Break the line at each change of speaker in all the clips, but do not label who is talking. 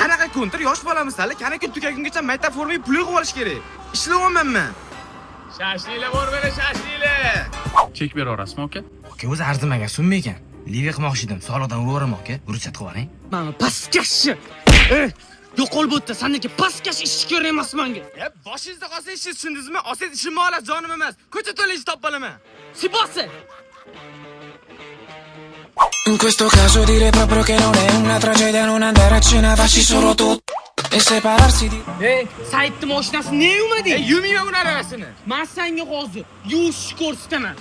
qanaqa ko'ntir yosh bolamiz hali, kana-kun tugagungacha maktab formaga pul yig'ib olish kerak. Ishlayapmanman. Shashliklar bor mana, shashliklar.
Chek beraverasizmi aka?
Aka o'zi arzimagan summa ekan. Live qilmoqchi edim, soliqdan uraveraman aka. Ruxsat qilib oling.
Mana pastkashi. Yo'qol bo'tdi, sendagi pastkash ish kerak emas menga.
Boshingizda qolsa ish tushundingizmi? Olsangiz ishimni olasiz, jonim emas. Ko'cha to'laysiz top olaman.
Sibose.
In questo caso direi proprio che non è una tragedia non andare a cena, facci solo tu e separarsi di...
Saidni mashinasi ne yumading?
Yumayman uni aravasini.
Men senga hozir yuvishni ko'rsataman.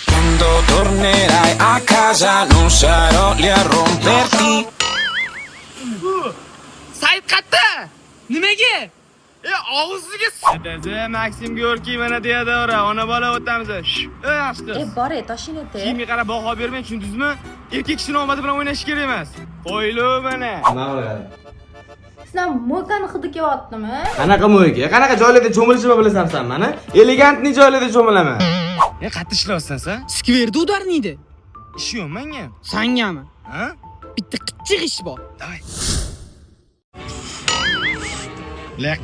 Quando tornerai a casa non sarò lì a romperti.
Said qayerda?
Nimaga?
Og'ziga dadasi Maksim Gorkiy mana deyadora, ona bola o'tamiz. Yaxshi.
Bore, toshinete.
Kimga qarab baho bermang, tushundingizmi? Erkak kishining omadi bilan o'ynash kerak emas. Qo'ylu mana. Nima qiladi?
Sizlar mo'kani hidi kelyaptimi?
Qanaqa mo'yga? Qanaqa joylarda cho'milishimni bilasan mani? Elegantni joylarda cho'milaman. Qayerda ishlayapsan sen?
Skverda udarniydi.
Ish yo'q menga.
Sangami?
Ha?
Bitta qitchiq ish bor.
Davay.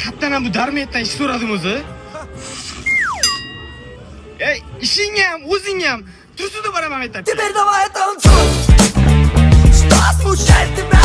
Qayerdan bu darmetdan ish so'radim o'zi? Ishingga ham, o'zingga ham tursuda boraman aytdim.
Теперь давай танцуй. Что смущает тебя?